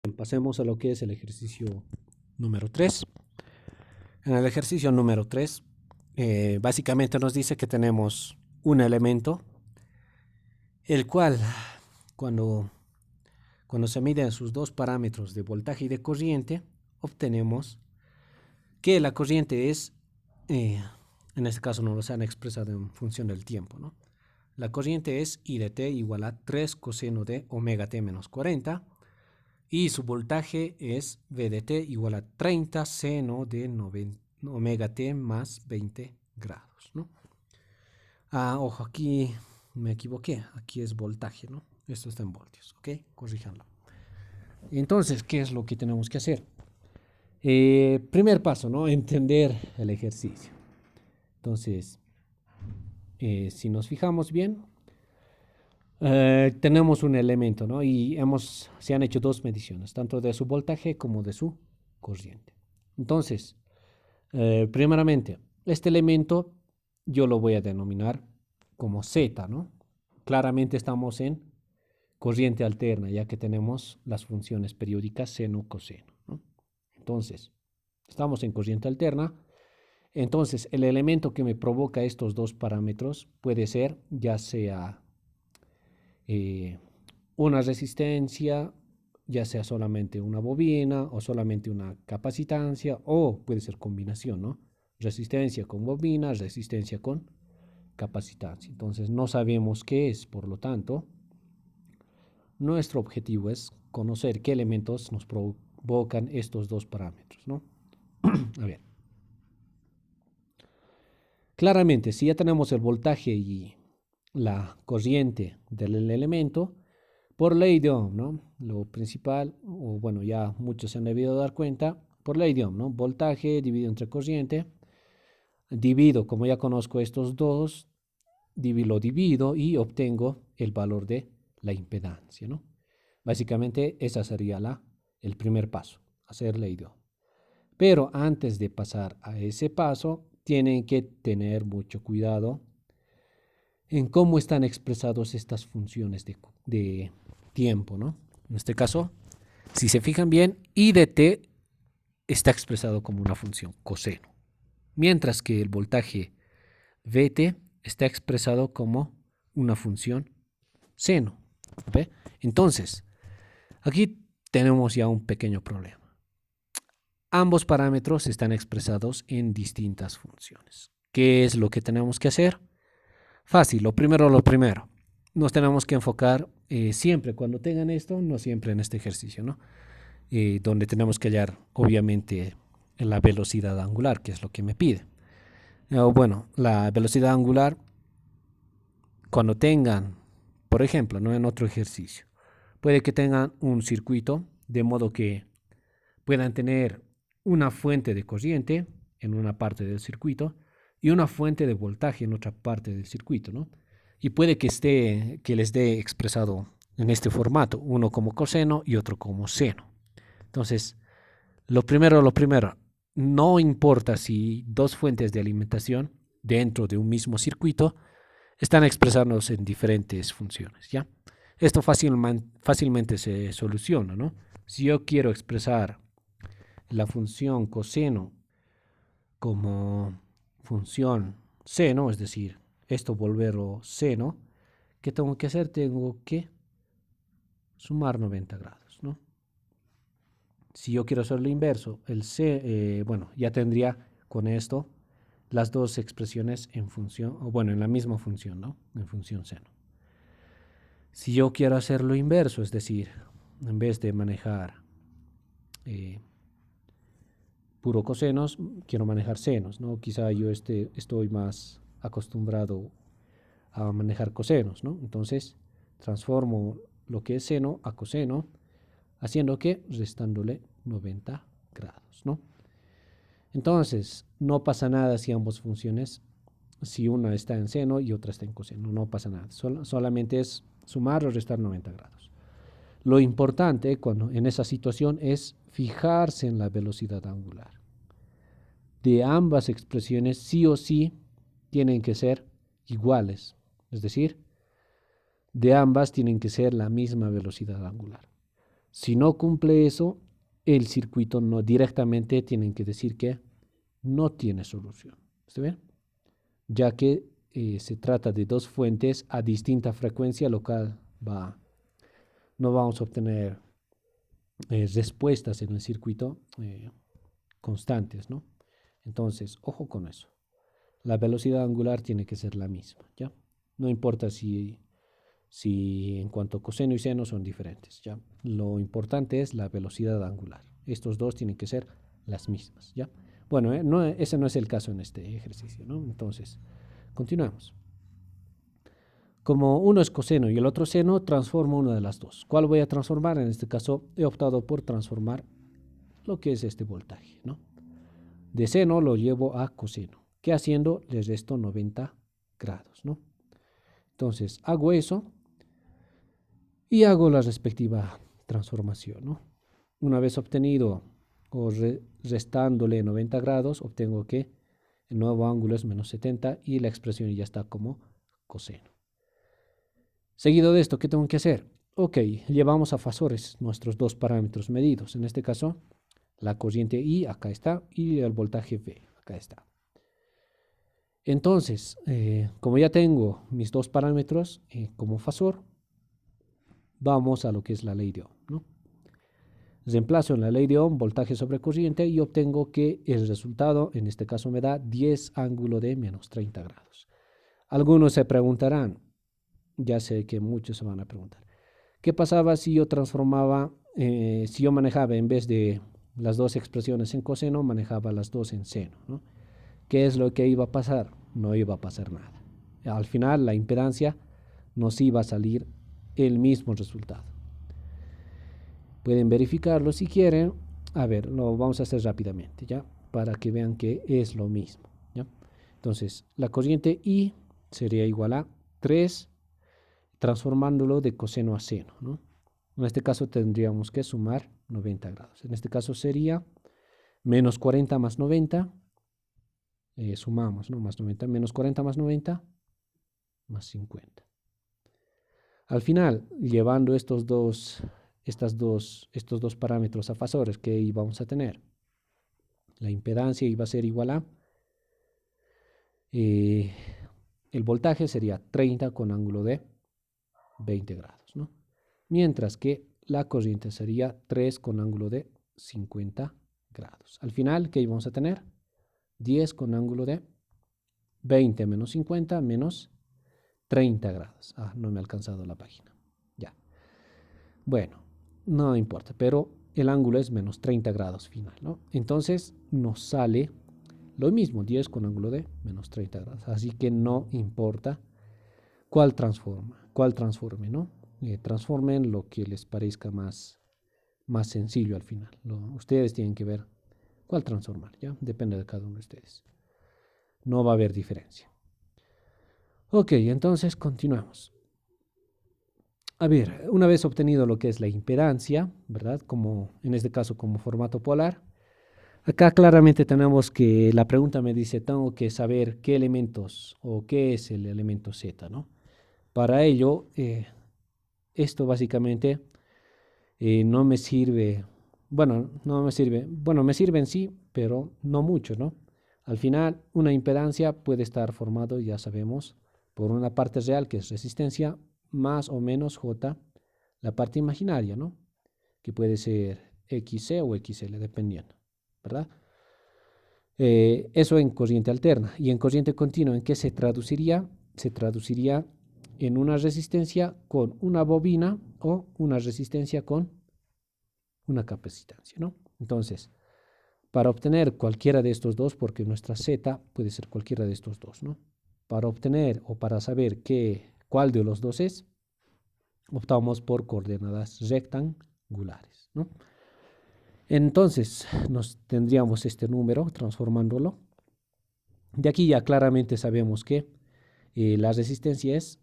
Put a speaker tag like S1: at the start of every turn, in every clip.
S1: Pasemos a lo que es el ejercicio número 3. En el ejercicio número 3, básicamente nos dice que tenemos un elemento, el cual cuando, cuando se miden sus dos parámetros de voltaje y de corriente, obtenemos que la corriente es, en este caso nos lo han expresado en función del tiempo, ¿no? La corriente es I de t igual a 3 coseno de omega t menos 40. Y su voltaje es V de t igual a 30 seno de omega t más 20 grados, ¿no? Ojo, aquí me equivoqué. Aquí es voltaje, ¿no? Esto está en voltios, ¿ok? Corríjanlo. Entonces, ¿qué es lo que tenemos que hacer? Primer paso, ¿no? Entender el ejercicio. Entonces, si nos fijamos bien, tenemos un elemento, ¿no? Y se han hecho dos mediciones, tanto de su voltaje como de su corriente. Entonces, primeramente, este elemento yo lo voy a denominar como Z, ¿no? Claramente estamos en corriente alterna, ya que tenemos las funciones periódicas seno, coseno, ¿no? Entonces, estamos en corriente alterna. Entonces, el elemento que me provoca estos dos parámetros puede ser ya sea una resistencia, ya sea solamente una bobina o solamente una capacitancia, o puede ser combinación, ¿no? Resistencia con bobina, resistencia con capacitancia. Entonces no sabemos qué es, por lo tanto, nuestro objetivo es conocer qué elementos nos provocan estos dos parámetros, ¿no? A ver. Claramente, si ya tenemos el voltaje y la corriente del elemento, por ley de Ohm, ¿no? Lo principal, o bueno, ya muchos se han debido dar cuenta, por ley de Ohm, ¿no? Voltaje dividido entre corriente, divido, como ya conozco estos dos, lo divido y obtengo el valor de la impedancia, ¿no? Básicamente, esa sería el primer paso, hacer ley de Ohm. Pero antes de pasar a ese paso, tienen que tener mucho cuidado en cómo están expresados estas funciones de tiempo, ¿no? En este caso, si se fijan bien, I de t está expresado como una función coseno, mientras que el voltaje Vt está expresado como una función seno. ¿Ve? Entonces, aquí tenemos ya un pequeño problema. Ambos parámetros están expresados en distintas funciones. ¿Qué es lo que tenemos que hacer? Fácil, lo primero. Nos tenemos que enfocar siempre cuando tengan esto, no siempre en este ejercicio, ¿no? Donde tenemos que hallar, obviamente, la velocidad angular, que es lo que me pide. Bueno, la velocidad angular, cuando tengan, por ejemplo, ¿no? En otro ejercicio, puede que tengan un circuito, de modo que puedan tener una fuente de corriente en una parte del circuito y una fuente de voltaje en otra parte del circuito, ¿no? Y puede que les dé expresado en este formato, uno como coseno y otro como seno. Entonces, lo primero, no importa si dos fuentes de alimentación dentro de un mismo circuito están expresándose en diferentes funciones, ¿ya? Esto fácilmente se soluciona, ¿no? Si yo quiero expresar la función coseno como función seno, es decir, esto volverlo seno, ¿qué tengo que hacer? Tengo que sumar 90 grados, ¿no? Si yo quiero hacer lo inverso, bueno, ya tendría con esto las dos expresiones en función, o bueno, en la misma función, ¿no? En función seno. Si yo quiero hacer lo inverso, es decir, en vez de manejar puro cosenos, quiero manejar senos, ¿no? Quizá yo estoy más acostumbrado a manejar cosenos, ¿no? Entonces, transformo lo que es seno a coseno, haciendo que restándole 90 grados, ¿no? Entonces, no pasa nada si ambas funciones, si una está en seno y otra está en coseno, no pasa nada. Solamente es sumar o restar 90 grados. Lo importante en esa situación es fijarse en la velocidad angular. De ambas expresiones sí o sí tienen que ser iguales, es decir, de ambas tienen que ser la misma velocidad angular. Si no cumple eso, el circuito no directamente tienen que decir que no tiene solución. ¿Está bien? Ya que se trata de dos fuentes a distinta frecuencia, lo cual no vamos a obtener respuestas en el circuito constantes, ¿no? Entonces, ojo con eso. La velocidad angular tiene que ser la misma, ¿ya? No importa si en cuanto a coseno y seno son diferentes, ¿ya? Lo importante es la velocidad angular. Estos dos tienen que ser las mismas, ¿ya? Bueno, no, ese no es el caso en este ejercicio, ¿no? Entonces, continuamos. Como uno es coseno y el otro seno, transformo una de las dos. ¿Cuál voy a transformar? En este caso he optado por transformar lo que es este voltaje, ¿no? De seno lo llevo a coseno. ¿Qué haciendo? Le resto 90 grados, ¿no? Entonces hago eso y hago la respectiva transformación, ¿no? Una vez obtenido o restándole 90 grados, obtengo que el nuevo ángulo es menos 70 y la expresión ya está como coseno. Seguido de esto, ¿qué tengo que hacer? Ok, llevamos a fasores nuestros dos parámetros medidos. En este caso, la corriente I acá está y el voltaje V acá está. Entonces, como ya tengo mis dos parámetros como fasor, vamos a lo que es la ley de Ohm, ¿no? Reemplazo en la ley de Ohm voltaje sobre corriente y obtengo que el resultado, en este caso me da 10 ángulo de menos 30 grados. Algunos se preguntarán, ya sé que muchos se van a preguntar, ¿qué pasaba si yo transformaba, si yo manejaba en vez de las dos expresiones en coseno, manejaba las dos en seno, ¿no? ¿Qué es lo que iba a pasar? No iba a pasar nada. Al final la impedancia nos iba a salir el mismo resultado. Pueden verificarlo si quieren. A ver, lo vamos a hacer rápidamente, ¿ya? Para que vean que es lo mismo, ¿ya? Entonces, la corriente I sería igual a 3 transformándolo de coseno a seno, ¿no? En este caso tendríamos que sumar 90 grados. En este caso sería menos 40 más 90. Sumamos, ¿no? Más 90, menos 40 más 90, más 50. Al final, llevando estos dos parámetros a fasores que íbamos a tener, la impedancia iba a ser igual a, el voltaje sería 30 con ángulo de 20 grados, ¿no? Mientras que la corriente sería 3 con ángulo de 50 grados. Al final, ¿qué íbamos a tener? 10 con ángulo de 20 menos 50 menos 30 grados. Ah, no me ha alcanzado la página. Ya. Bueno, no importa, pero el ángulo es menos 30 grados final, ¿no? Entonces nos sale lo mismo, 10 con ángulo de menos 30 grados. Así que no importa cuál transforme, ¿no? Transformen lo que les parezca más sencillo al final. Ustedes tienen que ver cuál transformar, ¿ya? Depende de cada uno de ustedes. No va a haber diferencia. Ok, entonces continuamos. A ver, una vez obtenido lo que es la impedancia, ¿verdad? Como en este caso como formato polar, acá claramente tenemos que la pregunta me dice, tengo que saber qué elementos o qué es el elemento Z, ¿no? Para ello, esto básicamente no me sirve, bueno, no me sirve, bueno, me sirve en sí, pero no mucho, ¿no? Al final, una impedancia puede estar formado, ya sabemos, por una parte real que es resistencia, más o menos J, la parte imaginaria, ¿no? Que puede ser XC o XL, dependiendo, ¿verdad? Eso en corriente alterna. Y en corriente continua, ¿en qué se traduciría? Se traduciría en una resistencia con una bobina o una resistencia con una capacitancia, ¿no? Entonces, para obtener cualquiera de estos dos, porque nuestra Z puede ser cualquiera de estos dos, ¿no? Para obtener o para saber cuál de los dos es, optamos por coordenadas rectangulares, ¿no? Entonces, nos tendríamos este número transformándolo. De aquí ya claramente sabemos que la resistencia es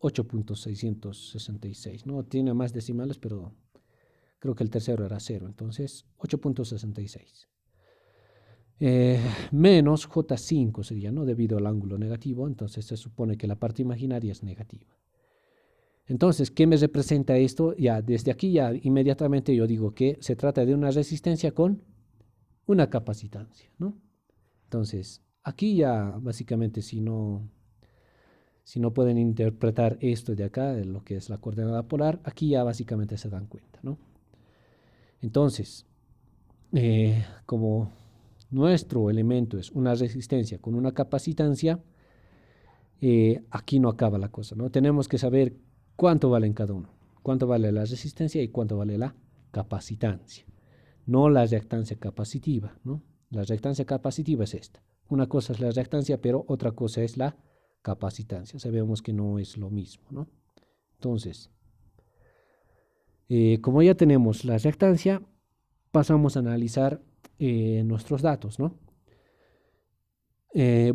S1: 8.666, ¿no? Tiene más decimales, pero creo que el tercero era 0, entonces 8.66. Menos J5 sería, ¿no? Debido al ángulo negativo, entonces se supone que la parte imaginaria es negativa. Entonces, ¿qué me representa esto? Ya desde aquí ya inmediatamente yo digo que se trata de una resistencia con una capacitancia, ¿no? Entonces, aquí ya básicamente si no pueden interpretar esto de acá, de lo que es la coordenada polar, aquí ya básicamente se dan cuenta, ¿no? Entonces, como nuestro elemento es una resistencia con una capacitancia, aquí no acaba la cosa, ¿no? Tenemos que saber cuánto vale en cada uno, cuánto vale la resistencia y cuánto vale la capacitancia, no la reactancia capacitiva, ¿no? La reactancia capacitiva es esta. Una cosa es la reactancia, pero otra cosa es la capacitancia. Sabemos que no es lo mismo, ¿no? Entonces, como ya tenemos la reactancia, pasamos a analizar nuestros datos, ¿no?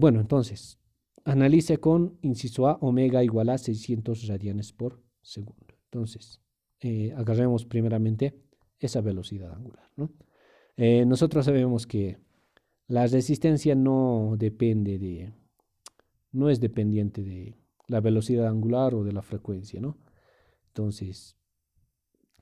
S1: Bueno, entonces, analice con inciso A, omega igual a 600 radianes por segundo. Entonces, agarremos primeramente esa velocidad angular, ¿no? Nosotros sabemos que la resistencia no es dependiente de la velocidad angular o de la frecuencia, ¿no? Entonces,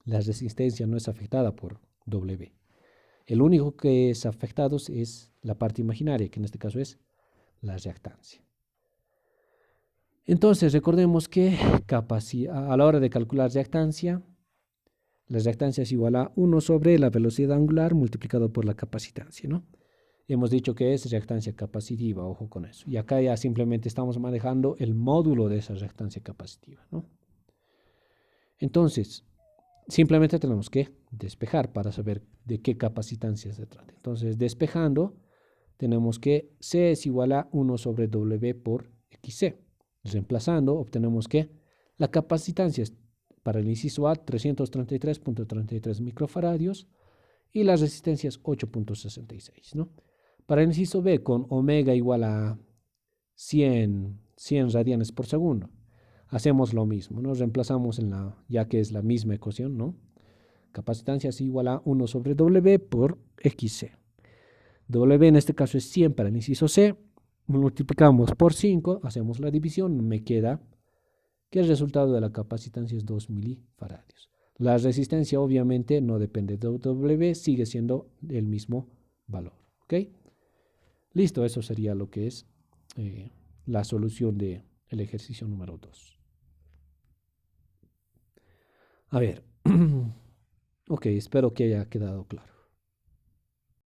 S1: la resistencia no es afectada por W. El único que es afectado es la parte imaginaria, que en este caso es la reactancia. Entonces, recordemos que a la hora de calcular reactancia, la reactancia es igual a 1 sobre la velocidad angular multiplicado por la capacitancia, ¿no? Hemos dicho que es reactancia capacitiva, ojo con eso. Y acá ya simplemente estamos manejando el módulo de esa reactancia capacitiva, ¿no? Entonces, simplemente tenemos que despejar para saber de qué capacitancia se trata. Entonces, despejando, tenemos que C es igual a 1 sobre W por XC. Reemplazando, obtenemos que la capacitancia es para el inciso A 333.33 microfaradios y la resistencia es 8.66, ¿no? Para el inciso B, con omega igual a 100 radianes por segundo, hacemos lo mismo, ¿no? Reemplazamos ya que es la misma ecuación, ¿no? Capacitancia es igual a 1 sobre W por XC. W en este caso es 100 para el inciso C, multiplicamos por 5, hacemos la división, me queda que el resultado de la capacitancia es 2 milifaradios. La resistencia obviamente no depende de W, sigue siendo el mismo valor, ¿ok? Listo, eso sería lo que es la solución del ejercicio número 2. A ver, ok, espero que haya quedado claro.